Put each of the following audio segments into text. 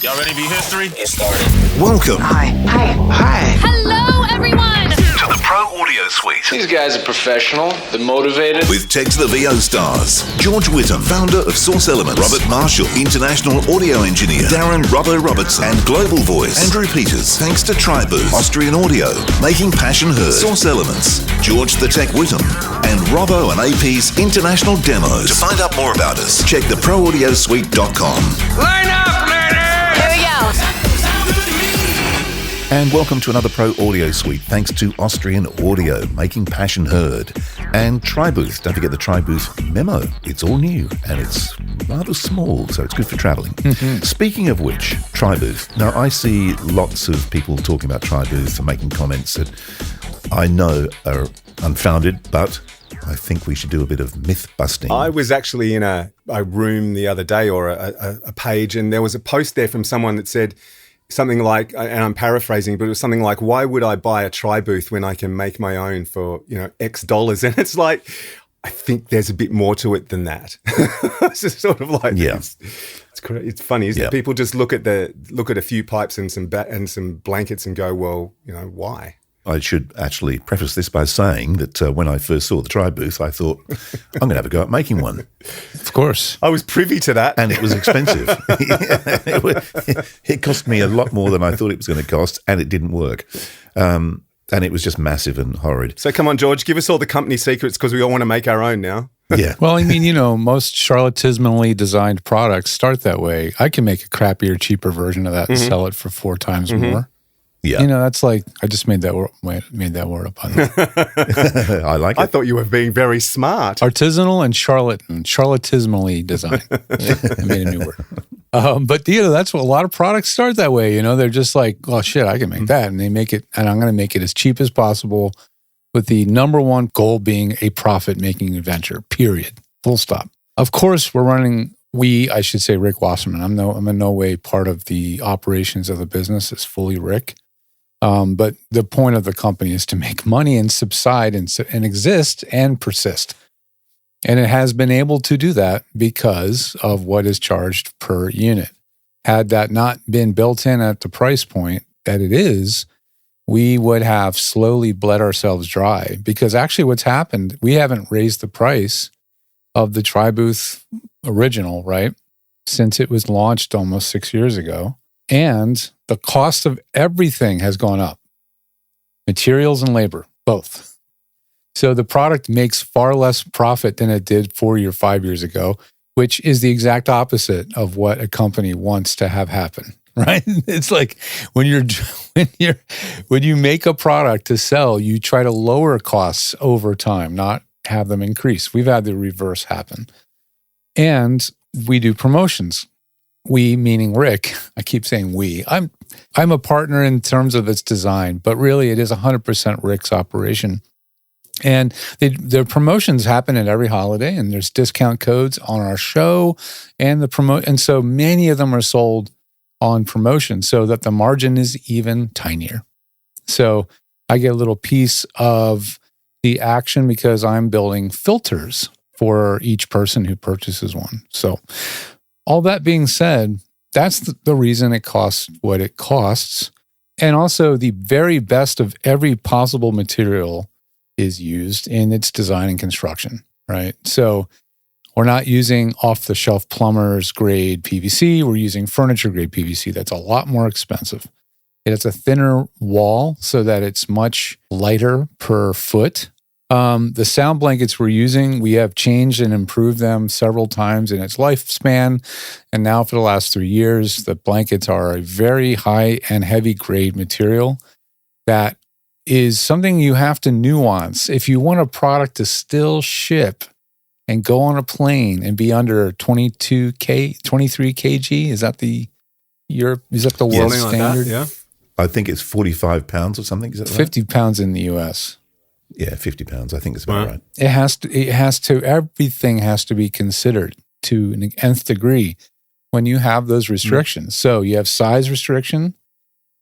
Y'all ready to be history? Get started. Welcome. Hi. Hello, everyone. To the Pro Audio Suite. These guys are professional. They're motivated. With Tech to the VO stars. George Whittam, founder of Source Elements. Robert Marshall, international audio engineer. Darren Robbo Robertson. And global voice. Andrew Peters. Thanks to Tribooth. Austrian Audio. Making passion heard. Source Elements. George the Tech Whittam. And Robbo and AP's international demos. To find out more about us, check theproaudiosuite.com. Line up, ladies! Here we go. And welcome to another Pro Audio Suite, thanks to Austrian Audio, making passion heard. And Tribooth, don't forget the Tribooth memo. It's all new, and it's rather small, so it's good for traveling. Speaking of which, Tribooth. Now, I see lots of people talking about Tribooth and making comments that I know are unfounded, but I think we should do a bit of myth busting. I was actually in a room the other day, or a page, and there was a post there from someone that said something like, and I'm paraphrasing, but it was something like, why would I buy a Tribooth when I can make my own for, X dollars? And it's like, I think there's a bit more to it than that. It's just sort of like, Yeah. It's funny, isn't Yeah. it? People just look at a few pipes and some blankets and go, well, why? I should actually preface this by saying that when I first saw the Tribooth, I thought, I'm going to have a go at making one. Of course. I was privy to that. And it was expensive. It cost me a lot more than I thought it was going to cost, and it didn't work. And it was just massive and horrid. So come on, George, give us all the company secrets because we all want to make our own now. Yeah. Well, I mean, most charlatanismally designed products start that way. I can make a crappier, cheaper version of that and sell it for 4 times more. Yeah. That's like, I just made that word up on that. I like it. I thought you were being very smart. Artisanal and charlatismally designed. I made a new word. But that's what a lot of products start that way. They're just like, oh shit, I can make that. And they make it, and I'm going to make it as cheap as possible with the number one goal being a profit-making venture, period. Full stop. Of course, I should say Rick Wasserman. I'm in no way part of the operations of the business. It's fully Rick. But the point of the company is to make money and subside and exist and persist. And it has been able to do that because of what is charged per unit. Had that not been built in at the price point that it is, we would have slowly bled ourselves dry. Because actually what's happened, we haven't raised the price of the Tribooth original, right? Since it was launched almost 6 years ago. And the cost of everything has gone up. Materials and labor, both. So the product makes far less profit than it did 4 or 5 years ago, which is the exact opposite of what a company wants to have happen, right? It's like when you make a product to sell, you try to lower costs over time, not have them increase. We've had the reverse happen. And we do promotions. We, meaning Rick, I keep saying we. I'm a partner in terms of its design, but really it is 100% Rick's operation. And the promotions happen at every holiday, and there's discount codes on our show, and so many of them are sold on promotion, so that the margin is even tinier. So I get a little piece of the action because I'm building filters for each person who purchases one. So all that being said, that's the reason it costs what it costs. And also the very best of every possible material is used in its design and construction, right? So we're not using off-the-shelf plumber's grade PVC. We're using furniture grade PVC. That's a lot more expensive. It has a thinner wall so that it's much lighter per foot. The sound blankets we're using, we have changed and improved them several times in its lifespan. And now for the last 3 years, the blankets are a very high and heavy grade material that is something you have to nuance. If you want a product to still ship and go on a plane and be under 23 kg, is that the world standard? Yeah. I think it's 45 pounds or something. Is that right? 50 pounds in the US. Yeah, 50 pounds. I think that's about right. Everything has to be considered to an nth degree when you have those restrictions. So you have size restriction,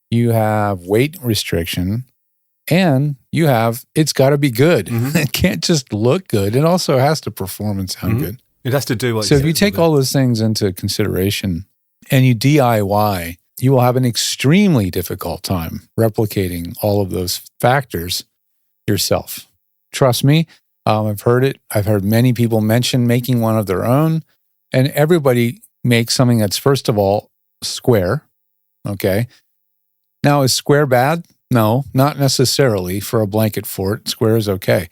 you have weight restriction, and you have, it's got to be good. It can't just look good. It also has to perform and sound good. It has to do what. So if you take all those things into consideration, and you DIY, you will have an extremely difficult time replicating all of those factors yourself. Trust me, I've heard it. I've heard many people mention making one of their own, and everybody makes something that's, first of all, square. Okay. Now, is square bad? No, not necessarily for a blanket fort. Square is okay.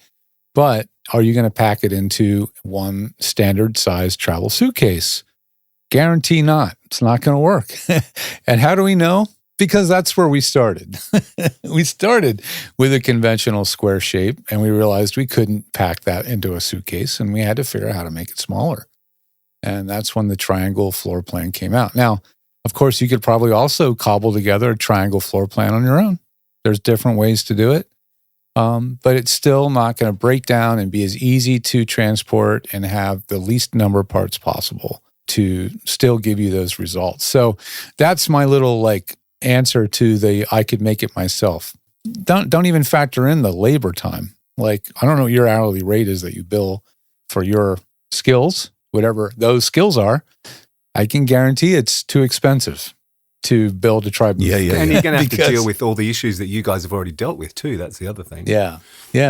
But are you going to pack it into one standard size travel suitcase? Guarantee not. It's not going to work. And how do we know? Because that's where we started. We started with a conventional square shape, and we realized we couldn't pack that into a suitcase, and we had to figure out how to make it smaller. And that's when the triangle floor plan came out. Now, of course, you could probably also cobble together a triangle floor plan on your own. There's different ways to do it. But it's still not going to break down and be as easy to transport and have the least number of parts possible to still give you those results. So that's my little answer to the I could make it myself. Don't even factor in the labor time. I don't know what your hourly rate is that you bill for your skills, whatever those skills are. I can guarantee it's too expensive to build a tribe. Yeah. And you're going to have to deal with all the issues that you guys have already dealt with too. That's the other thing. Yeah.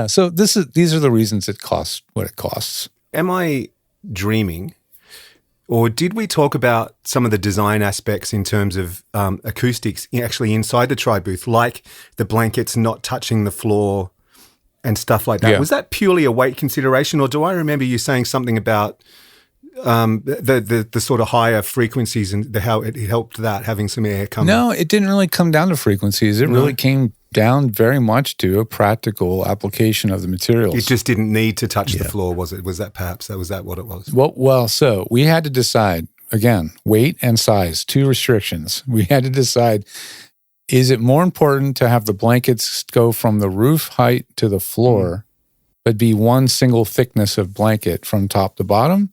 So these are the reasons it costs what it costs. Am I dreaming? Or did we talk about some of the design aspects in terms of acoustics actually inside the tri booth, like the blankets not touching the floor and stuff like that? Yeah. Was that purely a weight consideration, or do I remember you saying something about the sort of higher frequencies and how it helped that having some air come? No, it didn't really come down to frequencies. It really came down very much to a practical application of the materials. It just didn't need to touch the floor, was it? Was that what it was? Well, so we had to decide, again, weight and size, two restrictions. We had to decide, is it more important to have the blankets go from the roof height to the floor, but be one single thickness of blanket from top to bottom?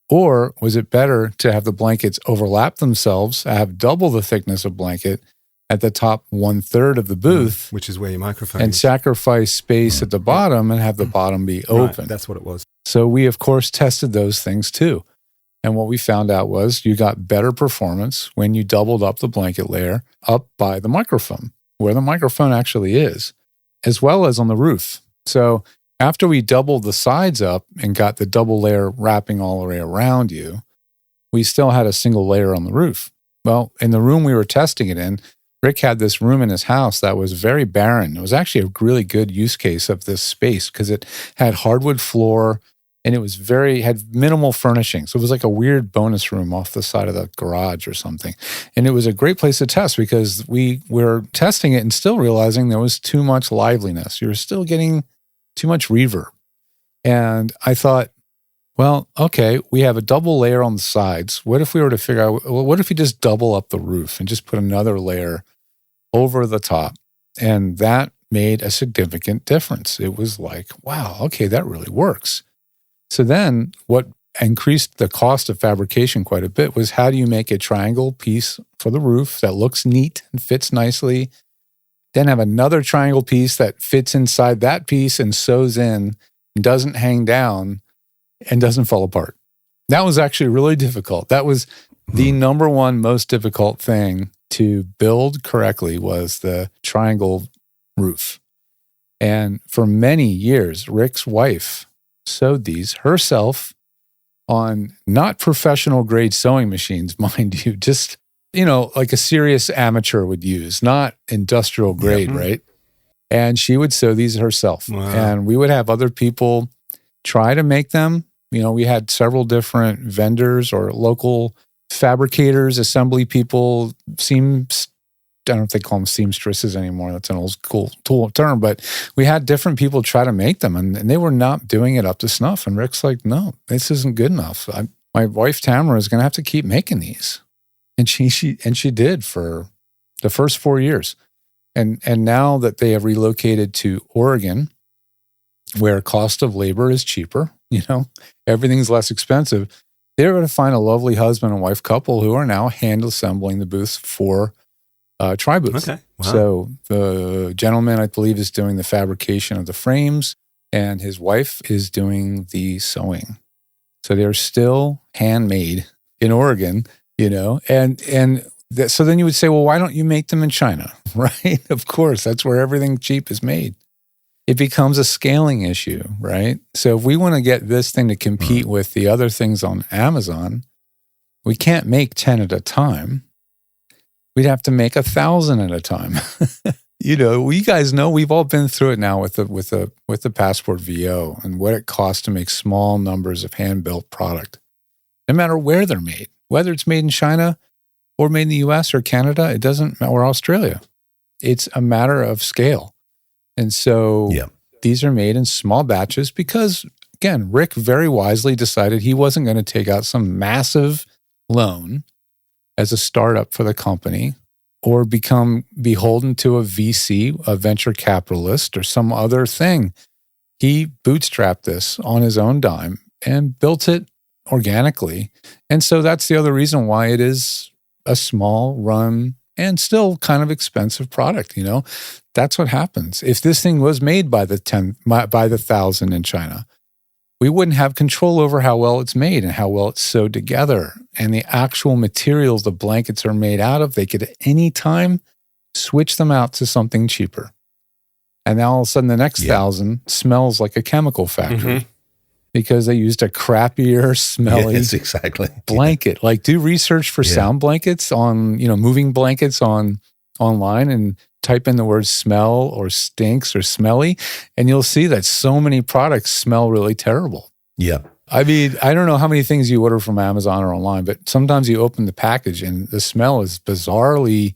Or was it better to have the blankets overlap themselves, have double the thickness of blanket at the top 1/3 of the booth, which is where your microphone and is, sacrifice space at the bottom and have the bottom be open? Right, that's what it was. So we, of course, tested those things too. And what we found out was you got better performance when you doubled up the blanket layer up by the microphone, where the microphone actually is, as well as on the roof. So after we doubled the sides up and got the double layer wrapping all the way around you, we still had a single layer on the roof. Well, in the room we were testing it in, Rick had this room in his house that was very barren. It was actually a really good use case of this space because it had hardwood floor and it was had minimal furnishing. So it was like a weird bonus room off the side of the garage or something. And it was a great place to test because we were testing it and still realizing there was too much liveliness. You were still getting too much reverb. And I thought, well, okay, we have a double layer on the sides. What if we were to figure out, what if we just double up the roof and just put another layer over the top? And that made a significant difference. It was like, wow, okay, that really works. So then what increased the cost of fabrication quite a bit was, how do you make a triangle piece for the roof that looks neat and fits nicely, then have another triangle piece that fits inside that piece and sews in and doesn't hang down and doesn't fall apart? That was actually really difficult. That was the number one most difficult thing to build correctly, was the triangle roof. And for many years, Rick's wife sewed these herself on not professional grade sewing machines, mind you, just, like a serious amateur would use, not industrial grade, right? And she would sew these herself. Wow. And we would have other people try to make them. We had several different vendors or local fabricators, assembly people, I don't know if they call them seamstresses anymore. That's an old school term, but we had different people try to make them, and they were not doing it up to snuff. And Rick's like, no, this isn't good enough. My wife Tamara is going to have to keep making these. And she did for the first 4 years. And now that they have relocated to Oregon, where cost of labor is cheaper, everything's less expensive, they're going to find a lovely husband and wife couple who are now hand assembling the booths for tri booths. Okay. Wow. So the gentleman, I believe, is doing the fabrication of the frames, and his wife is doing the sewing. So they're still handmade in Oregon So then you would say, well, why don't you make them in China, right? Of course, that's where everything cheap is made. It becomes a scaling issue, right? So if we want to get this thing to compete with the other things on Amazon, we can't make 10 at a time. We'd have to make 1,000 at a time. You guys know we've all been through it now with the Passport VO and what it costs to make small numbers of hand-built product, no matter where they're made, whether it's made in China or made in the US or Canada, it doesn't, or Australia. It's a matter of scale. And so these are made in small batches because, again, Rick very wisely decided he wasn't going to take out some massive loan as a startup for the company or become beholden to a VC, a venture capitalist, or some other thing. He bootstrapped this on his own dime and built it organically. And so that's the other reason why it is a small run and still kind of expensive product, That's what happens. If this thing was made by the 1,000 in China, we wouldn't have control over how well it's made and how well it's sewed together. And the actual materials the blankets are made out of, they could at any time switch them out to something cheaper. And now all of a sudden the next 1,000 smells like a chemical factory. Because they used a crappier, smelly blanket. Like do research for sound blankets on, moving blankets online and type in the word smell or stinks or smelly, and you'll see that so many products smell really terrible. Yeah. I mean, I don't know how many things you order from Amazon or online, but sometimes you open the package and the smell is bizarrely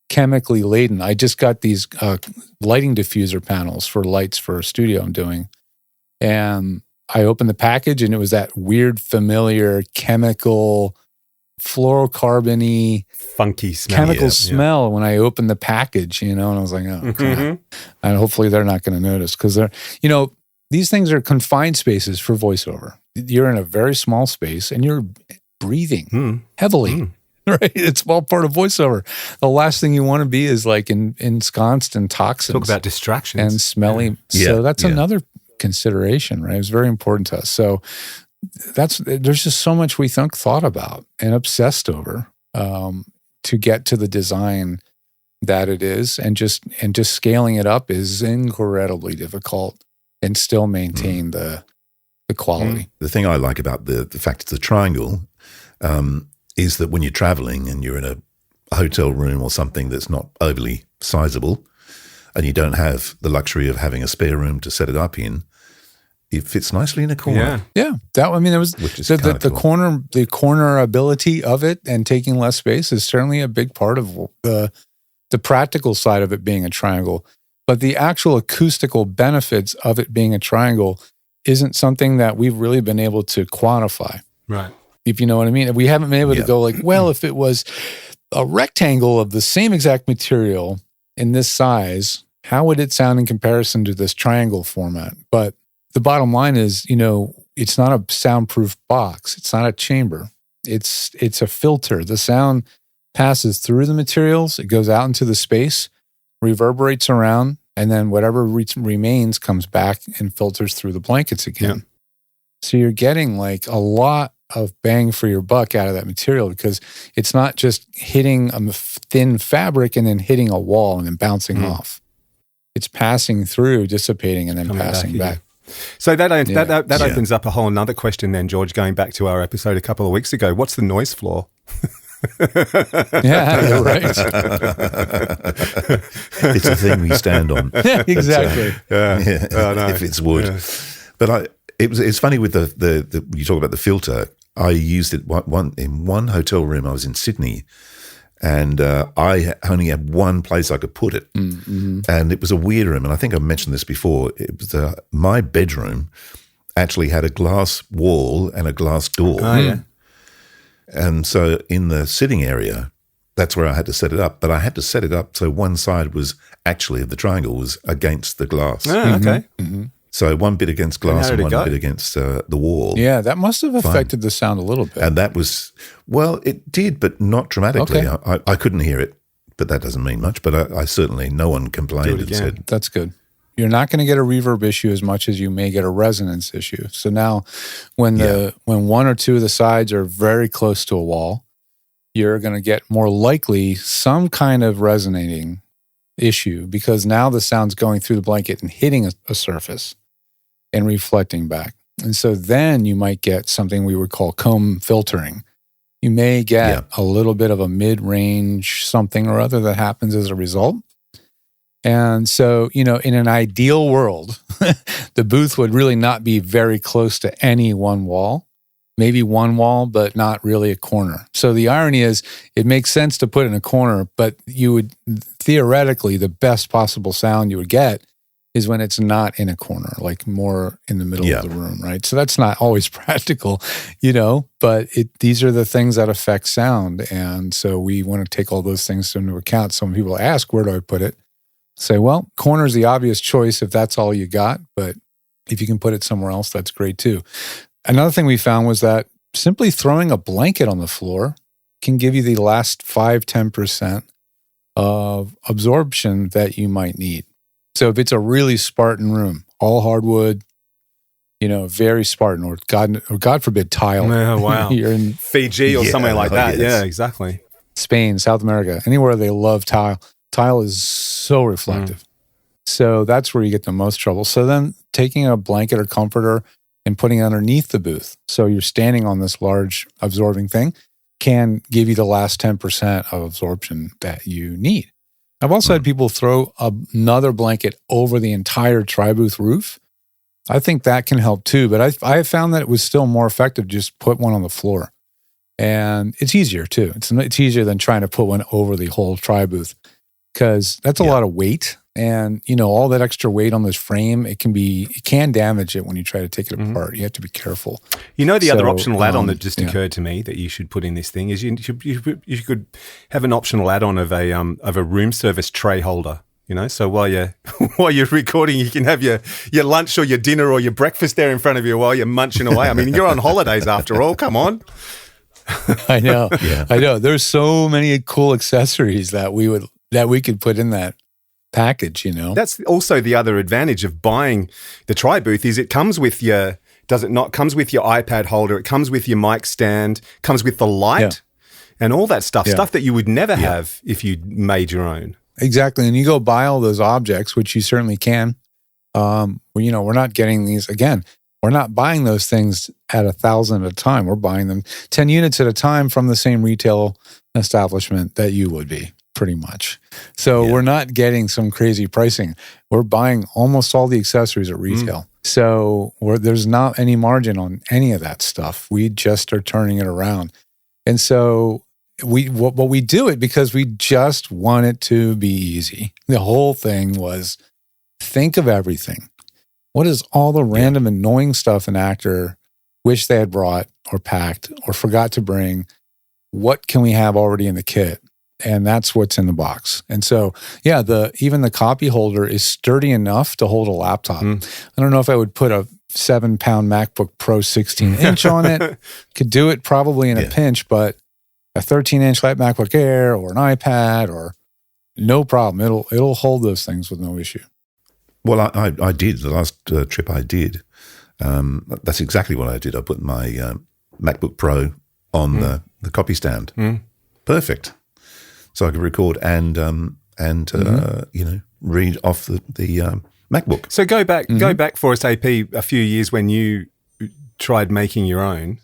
chemically laden. I just got these lighting diffuser panels for lights for a studio I'm doing. And I opened the package and it was that weird, familiar chemical, fluorocarbon-y, funky smell. Chemical smell when I opened the package, and I was like, oh, crap. And hopefully they're not going to notice because they're, these things are confined spaces for voiceover. You're in a very small space and you're breathing heavily. Right? It's all part of voiceover. The last thing you want to be is like ensconced in toxins. Talk about distractions. And smelly. So that's another consideration, right? It was very important to us. So there's just so much we thought about and obsessed over to get to the design that it is, and just scaling it up is incredibly difficult and still maintain the quality. The thing I like about the fact it's a triangle is that when you're traveling and you're in a hotel room or something that's not overly sizable, and you don't have the luxury of having a spare room to set it up in, it fits nicely in a corner. Yeah. There was the corner, the cornerability of it and taking less space is certainly a big part of the practical side of it being a triangle. But the actual acoustical benefits of it being a triangle isn't something that we've really been able to quantify. Right. If you know what I mean. We haven't been able to go like, well, if it was a rectangle of the same exact material in this size, how would it sound in comparison to this triangle format? But the bottom line is, it's not a soundproof box. It's not a chamber. It's a filter. The sound passes through the materials. It goes out into the space, reverberates around, and then whatever remains comes back and filters through the blankets again. Yeah. So you're getting like a lot of bang for your buck out of that material because it's not just hitting a thin fabric and then hitting a wall and then bouncing off. It's passing through, dissipating, and then passing back. So that opens up a whole another question then, George, going back to our episode a couple of weeks ago. What's the noise floor? Yeah, you're right. It's a thing we stand on. Yeah, exactly. If it's wood. Yeah. But it's funny with the you talk about the filter. I used it in one hotel room. I was in Sydney, and I only had one place I could put it, and it was a weird room. And I think I've mentioned this before. It was my bedroom actually had a glass wall and a glass door. Oh, yeah. And so in the sitting area, that's where I had to set it up. But I had to set it up so one side was actually of the triangle was against the glass. Oh, okay. Mm-hmm. So one bit against glass and one bit against the wall. Yeah, that must have affected the sound a little bit. And that was, well, it did, but not dramatically. Okay. I couldn't hear it, but that doesn't mean much. But I certainly, no one complained and said. That's good. You're not going to get a reverb issue as much as you may get a resonance issue. So now when one or two of the sides are very close to a wall you're going to get more likely some kind of resonating issue, because now the sound's going through the blanket and hitting a surface and reflecting back. And so then you might get something we would call comb filtering. You may get a little bit of a mid-range something or other that happens as a result. And so, in an ideal world, the booth would really not be very close to any one wall. Maybe one wall, but not really a corner. So the irony is, it makes sense to put it in a corner, but you would theoretically, the best possible sound you would get is when it's not in a corner, like more in the middle of the room, right? So that's not always practical, but these are the things that affect sound. And so we want to take all those things into account. So when people ask, where do I put it? Say, well, corner's the obvious choice if that's all you got, but if you can put it somewhere else, that's great too. Another thing we found was that simply throwing a blanket on the floor can give you the last 5-10% of absorption that you might need. So if it's a really Spartan room, all hardwood, very Spartan, or God forbid, tile. Oh, wow. You're in Fiji or somewhere like that. Yes. Yeah, exactly. Spain, South America, anywhere they love tile. Tile is so reflective. So that's where you get the most trouble. So then taking a blanket or comforter and putting it underneath the booth, so you're standing on this large absorbing thing, can give you the last 10% of absorption that you need. I've also had people throw another blanket over the entire tri-booth roof. I think that can help too, but I found that it was still more effective to just put one on the floor. And it's easier too. It's easier than trying to put one over the whole tri-booth, because that's a lot of weight. And, all that extra weight on this frame, it can damage it when you try to take it apart. You have to be careful. The other optional add-on that just occurred to me that you should put in this thing is you could have an optional add-on of a room service tray holder. So while you're recording, you can have your lunch or your dinner or your breakfast there in front of you while you're munching away. I mean, you're on holidays after all. Come on. I know. I know. There's so many cool accessories that we could put in that package, That's also the other advantage of buying the tri-booth is it comes with comes with your iPad holder, it comes with your mic stand, comes with the light and all that stuff that you would never have if you made your own. Exactly. And you go buy all those objects, which you certainly can. We're not getting these, again, we're not buying those things at 1,000 at a time. We're buying them 10 units at a time from the same retail establishment that you would be. Pretty much. So we're not getting some crazy pricing. We're buying almost all the accessories at retail. So there's not any margin on any of that stuff. We just are turning it around. And so we do it because we just want it to be easy. The whole thing was think of everything. What is all the random annoying stuff an actor wish they had brought or packed or forgot to bring? What can we have already in the kit? And that's what's in the box. And so, even the copy holder is sturdy enough to hold a laptop. I don't know if I would put a 7-pound MacBook Pro 16-inch on it. Could do it probably in a pinch, but a 13-inch light MacBook Air or an iPad, or no problem. It'll hold those things with no issue. Well, I did. The last trip I did, that's exactly what I did. I put my MacBook Pro on the copy stand. Perfect. So I could record and read off the MacBook. So go back for us, AP, a few years when you tried making your own,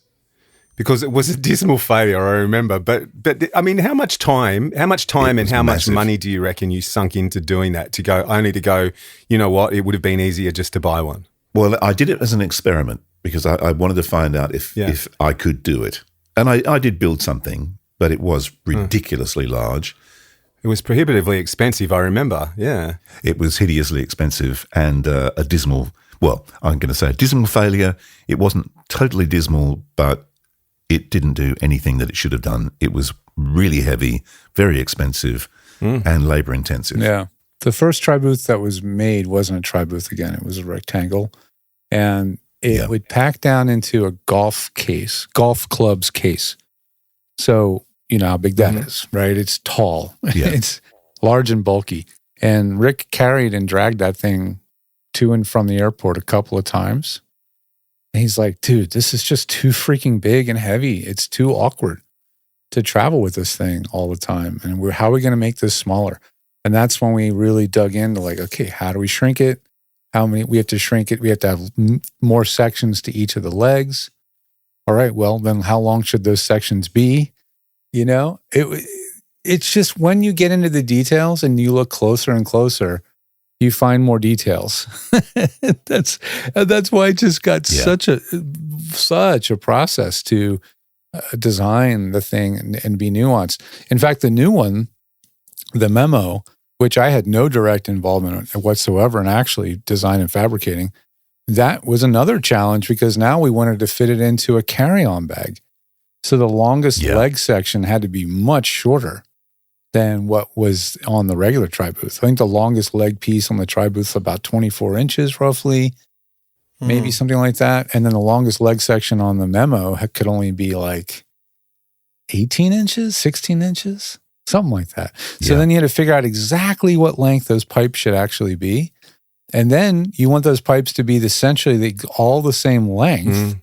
because it was a dismal failure, I remember. But I mean, how much time and how much money do you reckon you sunk into doing that to go, you know what, it would have been easier just to buy one? Well, I did it as an experiment because I wanted to find out if I could do it. And I did build something, but it was ridiculously large. It was prohibitively expensive, I remember. Yeah. It was hideously expensive and a dismal, well, I'm going to say a dismal failure. It wasn't totally dismal, but it didn't do anything that it should have done. It was really heavy, very expensive, and labor intensive. Yeah. The first tri-booth that was made wasn't a tri-booth again. It was a rectangle. And it would pack down into a golf club's case. So, you know how big that is, right? It's tall. Yeah. It's large and bulky. And Rick carried and dragged that thing to and from the airport a couple of times. And he's like, dude, this is just too freaking big and heavy. It's too awkward. to travel with this thing all the time. And how are we going to make this smaller? And that's when we really dug into like, okay, how do we shrink it? We have to shrink it. We have to have more sections to each of the legs. All right, well, then how long should those sections be? You know, it's just when you get into the details and you look closer and closer, you find more details. That's why it just got such a process to design the thing and be nuanced. In fact, the new one, the Memo, which I had no direct involvement whatsoever in actually design and fabricating, that was another challenge because now we wanted to fit it into a carry-on bag. So the longest leg section had to be much shorter than what was on the regular tri-booth. I think the longest leg piece on the tri-booth is about 24 inches roughly, maybe something like that. And then the longest leg section on the Memo could only be like 18 inches, 16 inches, something like that. So then you had to figure out exactly what length those pipes should actually be. And then you want those pipes to be essentially all the same length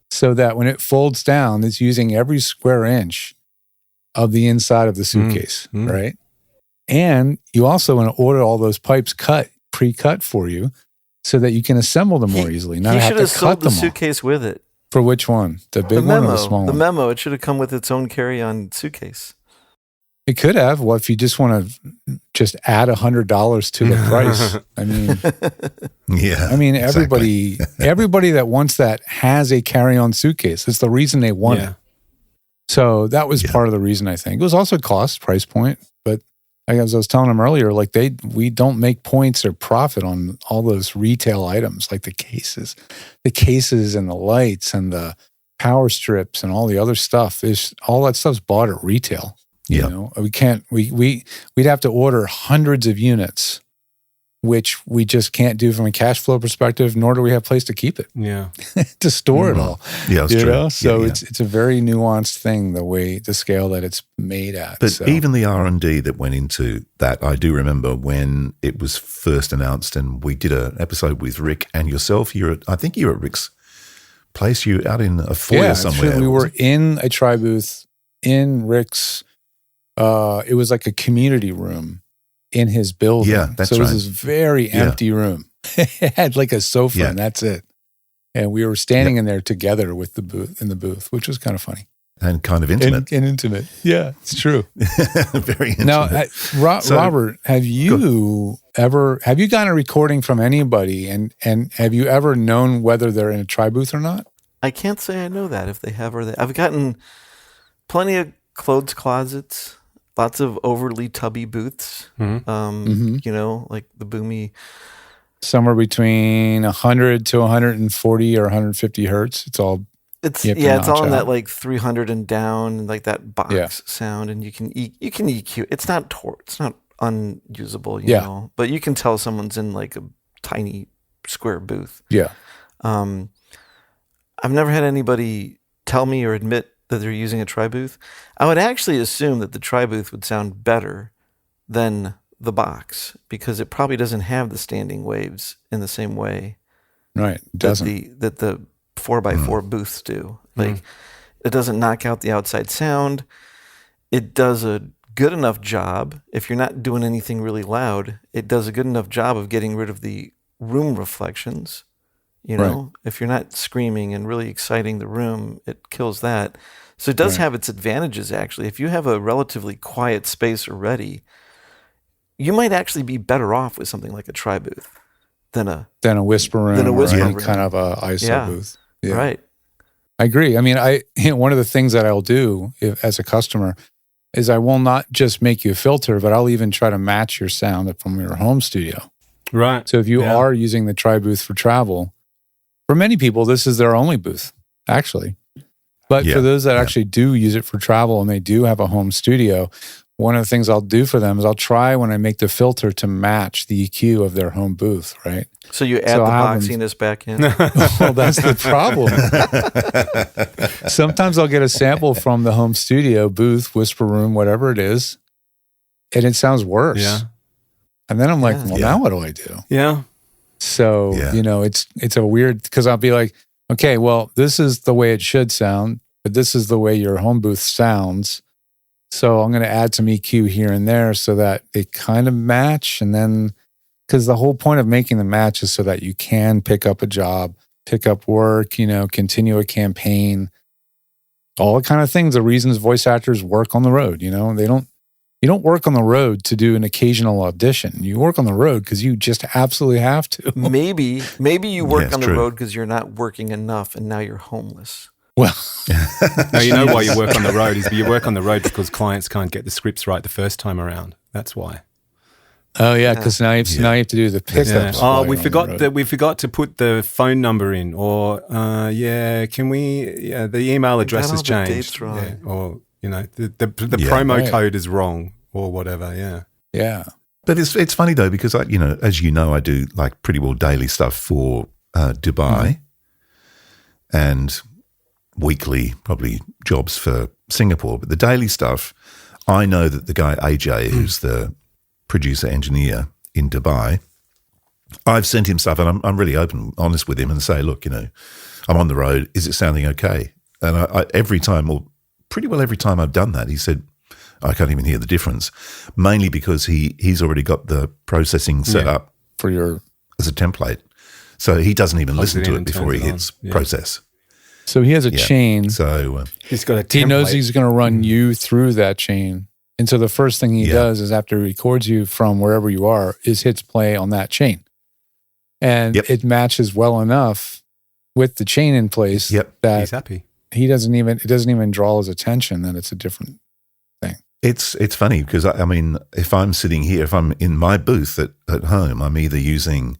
so that when it folds down, it's using every square inch of the inside of the suitcase, right? And you also want to order all those pipes pre-cut for you so that you can assemble them more easily. Not He have should to have cut sold the them all. suitcase with it. For which one? The big one or the small The one? Memo. It should have come with its own carry-on suitcase. It could have. Well, if you just want to just add $100 to the price, I mean, everybody that wants that has a carry-on suitcase. It's the reason they want it. So that was part of the reason, I think. It was also price point. But as I was telling them earlier, like we don't make points or profit on all those retail items, like the cases and the lights and the power strips and all the other stuff. All that stuff's bought at retail. You know, we'd have to order hundreds of units, which we just can't do from a cash flow perspective, nor do we have a place to keep it. To store it all. Yeah, that's true. So it's a very nuanced thing, the scale that it's made at. But even the R&D that went into that, I do remember when it was first announced, and we did an episode with Rick and yourself. I think you were at Rick's place. You were out in a foyer somewhere. We were in a tri-booth in Rick's. It was like a community room in his building. Yeah, that's so it was right. this very empty room. It had like a sofa and that's it. And we were standing in there together with the booth, which was kind of funny. And kind of intimate. And intimate. Yeah, it's true. Very intimate. Now, Robert, have you gotten a recording from anybody and have you ever known whether they're in a tri-booth or not? I can't say I know that if they have or they. I've gotten plenty of clothes closets. Lots of overly tubby booths, you know, like the Boomy. Somewhere between 100 to 140 or 150 hertz. It's all it's all in that like 300 and down, like that box sound, and you can EQ. It's not unusable, you know, but you can tell someone's in like a tiny square booth. Yeah. I've never had anybody tell me or admit that they're using a tri-booth. I would actually assume that the tri-booth would sound better than the box because it probably doesn't have the standing waves in the same way. Right, it doesn't. That the 4x4 booths do. Like, it doesn't knock out the outside sound. It does a good enough job, if you're not doing anything really loud, it does a good enough job of getting rid of the room reflections. You know, if you're not screaming and really exciting the room, it kills that. So it does have its advantages, actually. If you have a relatively quiet space already, you might actually be better off with something like a tri-booth than a whisper room or any kind of a ISO booth. Yeah. Right. I agree. I mean, one of the things that I'll do as a customer is I will not just make you a filter, but I'll even try to match your sound from your home studio. Right. So if you are using the tri-booth for travel, for many people, this is their only booth, actually. But for those that actually do use it for travel and they do have a home studio, one of the things I'll do for them is I'll try when I make the filter to match the EQ of their home booth, right? So you add the boxiness back in? Well, that's the problem. Sometimes I'll get a sample from the home studio, booth, whisper room, whatever it is, and it sounds worse. Yeah. And then I'm like, now what do I do? Yeah. So, you know, it's a weird, because I'll be like, okay, well, this is the way it should sound. but this is the way your home booth sounds. So I'm going to add some EQ here and there so that they kind of match. And then, because the whole point of making the match is so that you can pick up a job, pick up work, continue a campaign, all the kind of things, the reasons voice actors work on the road. You don't work on the road to do an occasional audition. You work on the road because you just absolutely have to. Maybe you work on the true. road because you're not working enough and now you're homeless. Well, No, you know why you work on the road is you work on the road because clients can't get the scripts right the first time around. That's why. oh yeah, because now you have to do the pickups. Oh, while we you're on forgot the road. that we forgot to put the phone number in, or can we? Yeah, the email address got has all the changed, dates wrong. Yeah, or the Yeah. promo Right. code is wrong, or whatever. Yeah. Yeah. But it's funny though, because I do like pretty well daily stuff for Dubai and weekly probably jobs for Singapore. But the daily stuff, I know that the guy AJ, who's the producer engineer in Dubai, I've sent him stuff, and I'm really open, honest with him, and say, look, I'm on the road. Is it sounding okay? And I every time, or pretty well every time I've done that, he said, I can't even hear the difference, mainly because he's already got the processing set up For your as a template. So he doesn't even Plugs listen it to in it and before he turns it hits on. Yeah. process. so he has a Yeah. chain. So He's got a template. He knows he's going to run you through that chain. And so the first thing he Yeah. does is after he records you from wherever you are is hits play on that chain. And Yep. it matches well enough with the chain in place Yep. that He's happy. it doesn't even draw his attention that it's a different thing. it's funny because, I mean, if I'm sitting here, if I'm in my booth at home, I'm either using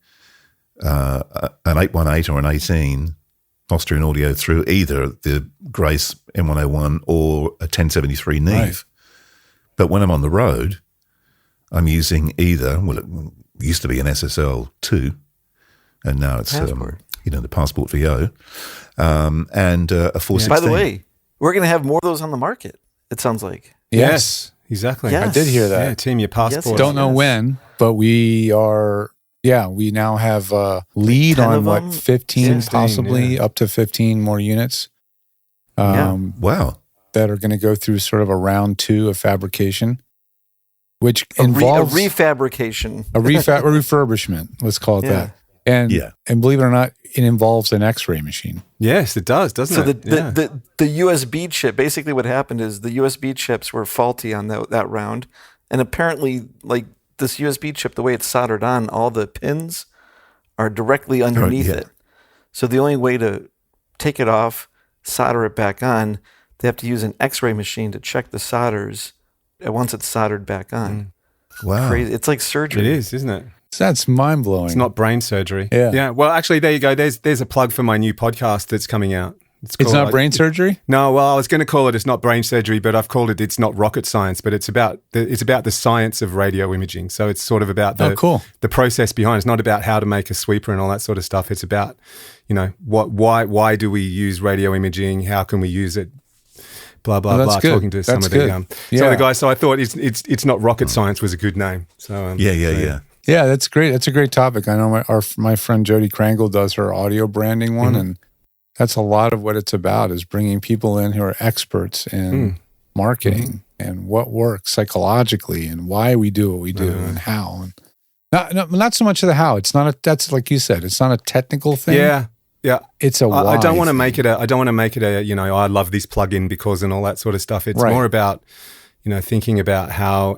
an 818 or an 18 Austrian audio through either the Grace M101 or a 1073 Neve. Right. But when I'm on the road, I'm using either, well, it used to be an SSL2, and now it's Passport. the Passport VO, and a 416. By the way, we're going to have more of those on the market, it sounds like. Yes, exactly. Yes. I did hear that. Yeah, team your passport. Yes. Don't know when, but we now have a lead 10 on of what, them? 15, 16, possibly yeah. up to 15 more units Wow. that are going to go through sort of a round 2 of fabrication, which A involves refabrication. a refurbishment, let's call it Yeah. that. And Yeah. and believe it or not, it involves an X-ray machine. Yes, it does, doesn't So it? Yeah. the USB chip, basically what happened is the USB chips were faulty on that round. And apparently, like this USB chip, the way it's soldered on, all the pins are directly underneath yeah. it. So the only way to take it off, solder it back on, they have to use an X-ray machine to check the solders once it's soldered back on. Wow. Crazy. It's like surgery. It is, isn't it? So that's mind-blowing. It's not brain surgery. Yeah. Yeah. Well, actually, there you go. There's a plug for my new podcast that's coming out. It's called, not brain surgery? No, well, I was going to call it "It's Not Brain Surgery," but I've called it "It's Not Rocket Science." But it's about the science of radio imaging. So it's sort of about the process behind. It's not about how to make a sweeper and all that sort of stuff. It's about why do we use radio imaging? How can we use it? Blah blah that's blah. good. Talking to some That's of good. some Yeah. of the guys. So I thought it's not rocket science was a good name. So Yeah. Yeah, that's great. That's a great topic. I know my friend Jody Krangle does her audio branding one, and that's a lot of what it's about is bringing people in who are experts in marketing and what works psychologically and why we do what we do and how. And not so much of the how. It's not that's like you said. It's not a technical thing. Yeah. It's a why. I don't want to thing. make it a. I don't want to make it a. I love this plugin because and all that sort of stuff. It's Right. more about thinking about how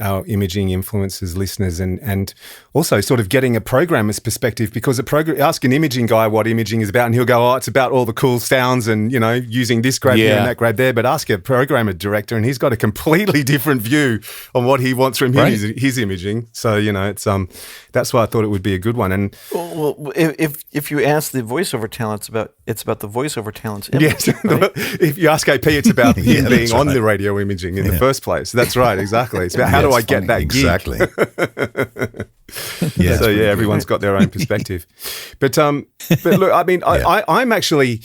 our imaging influences listeners and also sort of getting a programmer's perspective because ask an imaging guy what imaging is about and he'll go, oh, it's about all the cool sounds and, using this grab here and that grab there. But ask a programmer director and he's got a completely different view on what he wants from his imaging. So, it's that's why I thought it would be a good one. And Well, if you ask the voiceover talent, it's about the voiceover talent's image. yes, right? if you ask AP, it's about him Yeah, being that's on right. the radio imaging in the first place. That's right, exactly. It's about how do I get that gig? Exactly. Yeah. So everyone's got their own perspective, but look, I mean, I'm actually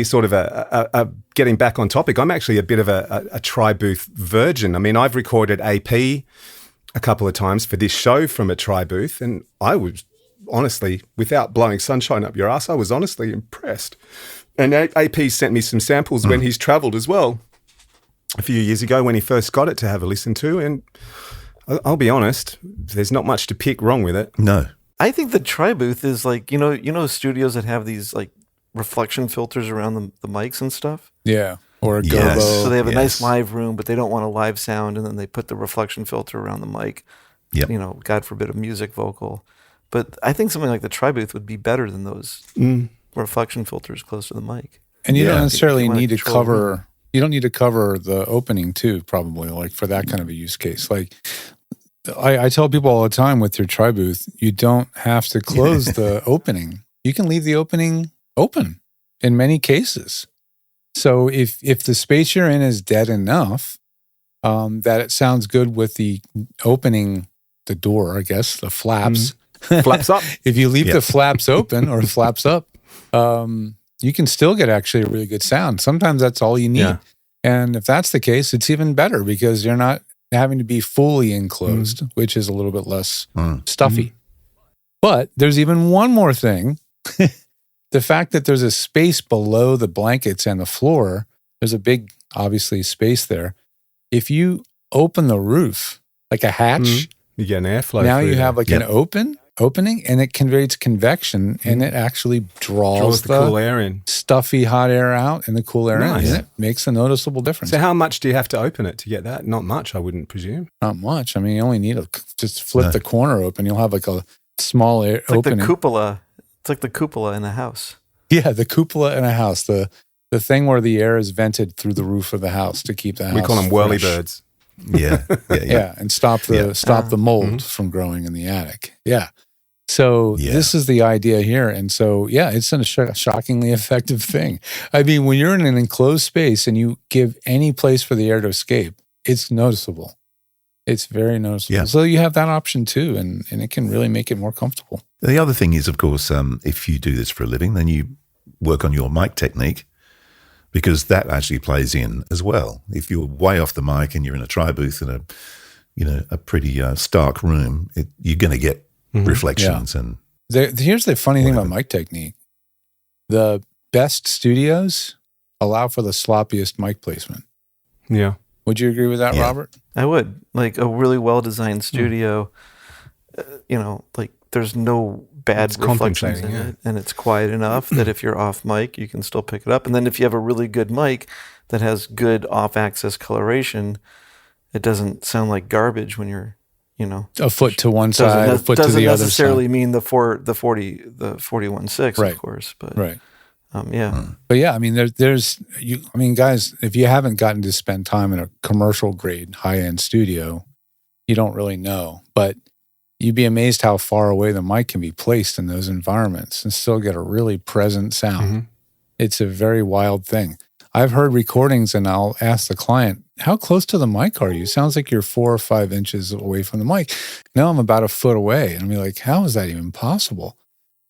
sort of a getting back on topic. I'm actually a bit of a tri-booth virgin. I mean, I've recorded AP a couple of times for this show from a tri-booth, and I was honestly, without blowing sunshine up your ass, I was honestly impressed. And AP sent me some samples when he's travelled as well a few years ago when he first got it to have a listen to. And I'll be honest, there's not much to pick wrong with it. No. I think the tri-booth is like, you know studios that have these like reflection filters around the mics and stuff? Yeah. Or a Yes. Robbo. So they have a nice live room, but they don't want a live sound, and then they put the reflection filter around the mic. Yep. You know, God forbid a music vocal. But I think something like the tri-booth would be better than those reflection filters close to the mic. And you don't necessarily If you wanna need to control the room. cover. You don't need to cover the opening too, probably, like for that kind of a use case. Like I tell people all the time with your tri-booth, you don't have to close the opening. You can leave the opening open in many cases. So if the space you're in is dead enough that it sounds good with the opening, the door, I guess, the flaps. Flaps up. If you leave the flaps open or flaps up, you can still get actually a really good sound. Sometimes that's all you need. Yeah. And if that's the case, it's even better because you're not having to be fully enclosed, which is a little bit less stuffy. But there's even one more thing. The fact that there's a space below the blankets and the floor, there's a big, obviously, space there. If you open the roof, like a hatch, You get an airflow. now through you there. have like an opening, and it conveys convection, and it actually draws the cool air in. stuffy hot air out and the cool air Nice. in. And it makes a noticeable difference. So how much do you have to open it to get that? Not much, I wouldn't presume. Not much. I mean, you only need just flip the corner open. You'll have like a small air It's like opening. the cupola. It's like the cupola in a house. Yeah, the cupola in a house. The thing where the air is vented through the roof of the house to keep the house. We call them whirly fresh. birds. Yeah. Yeah, and stop the mold from growing in the attic. Yeah. So this is the idea here. And so, it's a shockingly effective thing. I mean, when you're in an enclosed space and you give any place for the air to escape, it's noticeable. It's very noticeable. Yeah. So you have that option too, and it can really make it more comfortable. The other thing is, of course, if you do this for a living, then you work on your mic technique, because that actually plays in as well. If you're way off the mic and you're in a tri-booth in a pretty stark room, you're going to get reflections. And Here's the funny thing about mic technique. The best studios allow for the sloppiest mic placement. Yeah. Would you agree with that, Yeah. Robert? I would. Like a really well-designed studio, like there's no bad It's reflections in compensating, it, and it's quiet enough that if you're off mic, you can still pick it up. And then if you have a really good mic that has good off-axis coloration, it doesn't sound like garbage when you're, A foot to one side, a foot to doesn't the other necessarily side. mean the 41.6, Right. of course, but Right. yeah. But yeah, I mean, guys, if you haven't gotten to spend time in a commercial grade high-end studio, you don't really know. But you'd be amazed how far away the mic can be placed in those environments and still get a really present sound. It's a very wild thing. I've heard recordings and I'll ask the client, how close to the mic are you? Sounds like you're 4 or 5 inches away from the mic. No, I'm about a foot away. And I'm like, how is that even possible?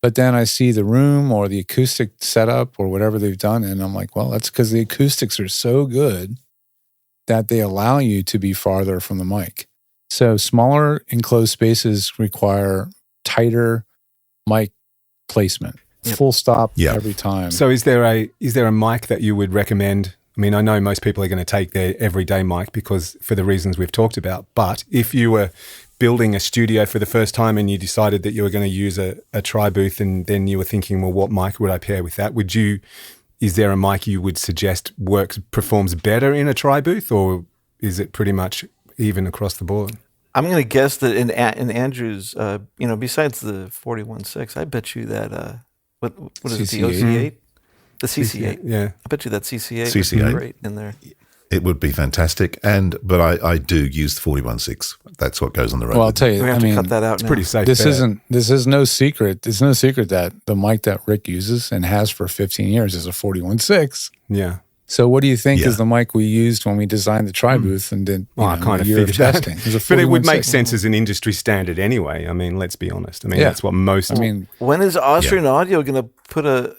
But then I see the room or the acoustic setup or whatever they've done. And I'm like, well, that's because the acoustics are so good that they allow you to be farther from the mic. So smaller enclosed spaces require tighter mic placement. Full stop every time. So is there a mic that you would recommend? I mean, I know most people are going to take their everyday mic because for the reasons we've talked about, but if you were building a studio for the first time and you decided that you were going to use a tri-booth and then you were thinking, well, what mic would I pair with that? Is there a mic you would suggest performs better in a tri-booth, or is it pretty much even across the board? I'm going to guess that in Andrew's, besides the 41.6, I bet you that, what is it, the OC8? The CC8. Yeah. I bet you that CC8 would CC8. be great in there. it would be fantastic. But I do use the 41.6. That's what goes on the road. Well, I'll tell you, We have I to mean, cut that out It's now. pretty safe. this bet. is no secret. It's no secret that the mic that Rick uses and has for 15 years is a 41.6. Yeah. So what do you think Yeah. is the mic we used when we designed the tri-booth and did Well, I kind a of year figured that. testing? It was a But it would make 41.6. sense as an industry standard anyway. I mean, let's be honest. I mean, Yeah. that's what most. I mean, When is Austrian Audio going to put a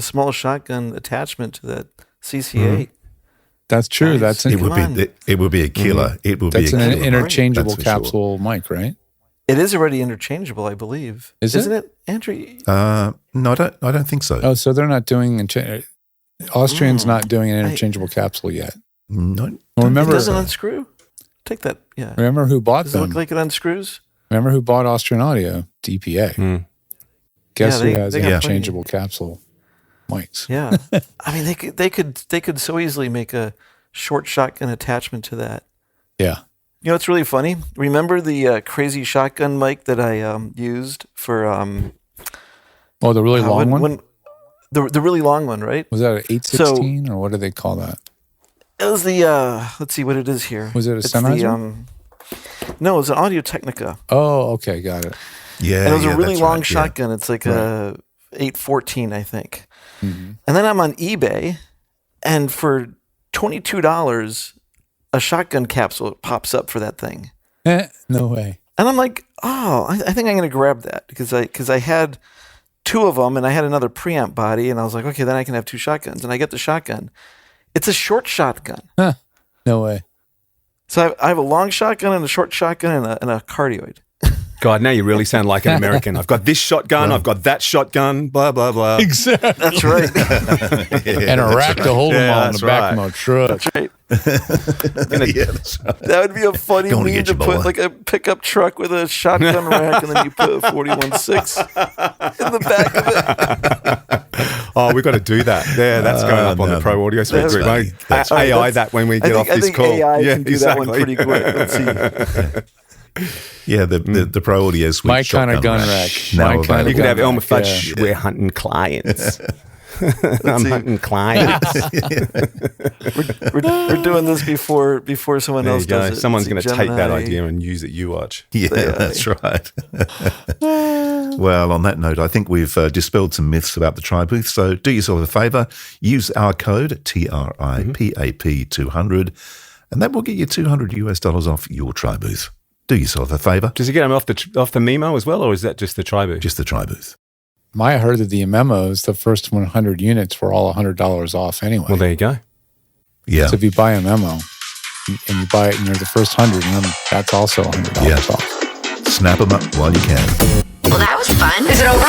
small shotgun attachment to that CC8? that's true. Nice. That's it an, would be a killer. It would that's be a an killer. interchangeable That's for sure. capsule mic, right? It is already interchangeable, I believe. Isn't it, Andrew? No, I don't think so. Oh, so they're not doing Austrian's not doing an interchangeable capsule yet. No. Well, remember, It doesn't unscrew? Take that, yeah. remember who bought Does it them? look like it unscrews? Remember who bought Austrian Audio? DPA. Guess Yeah, who they has got plenty. interchangeable capsule mics? Yeah. I mean, they could so easily make a short shotgun attachment to that. Yeah. You know what's really funny? Remember the crazy shotgun mic that I used for Oh, the really long one? The really long one, right? Was that an 816 or what do they call that? It was the let's see what it is here. Was it a It's Sennheiser? No, it was an Audio Technica. Oh, okay, got it. Yeah, And it was a really that's long right, yeah. shotgun. It's like a 814, I think. Mm-hmm. And then I'm on eBay, and for $22, a shotgun capsule pops up for that thing. No way. And I'm like, oh, I think I'm going to grab that because I had two of them and I had another preamp body, and I was like, okay, then I can have two shotguns. And I get the shotgun. It's a short shotgun. Huh. No way. So I have a long shotgun and a short shotgun and a cardioid. God, now you really sound like an American. I've got this shotgun, I've got that shotgun, blah, blah, blah. Exactly. That's right. And a rack to hold them all in the that's back right. of my truck. That's right. Yeah, that's right. That would be a funny Going to meme get to you, put boy. like a pickup truck with a shotgun rack, and then you put a 41.6 in the back of it. Oh, we've got to do that. Yeah, that's going up on the Pro Audio Suite That's group. funny. That's AI funny. that when we I get off this think call. AI yeah, can do that one pretty quick. Let's see. Yeah, the Pro Audio Suite. My kind of shotgun gun rack. Now My kind available. of You could have gun Elmer rack, Fudge. yeah. We're hunting clients. I'm hunting clients. We're doing this before someone There else you go. does it. Someone's See, going to take that Gemini. idea and use it. You watch. Yeah, that's right. Well, on that note, I think we've dispelled some myths about the TriBooth. So do yourself a favor, use our code TRIPAP200, and that will get you $200 off your TriBooth. Do yourself a favor, Does it get them off the Memo as well, or is that just the TriBooth? just the TriBooth. I heard that the memos, the first 100 units were all $100 off anyway. Well, there you go. Yeah, So if you buy a memo and you buy it and you're the first 100, and then that's also $100 Yeah. off. snap them up while you can. Well, that was fun. Is it over?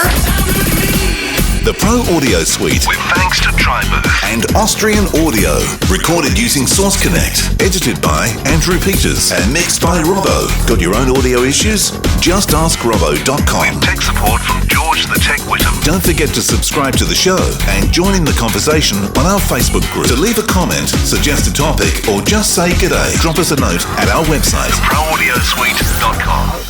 The Pro Audio Suite, with thanks to TriBooth and Austrian Audio. Recorded using Source Connect. Edited by Andrew Peters and mixed by Robbo. Got your own audio issues? Just ask Robbo.com. With tech support from George the Tech Whittam. Don't forget to subscribe to the show and join in the conversation on our Facebook group. To leave a comment, suggest a topic, or just say g'day, drop us a note at our website, proaudiosuite.com.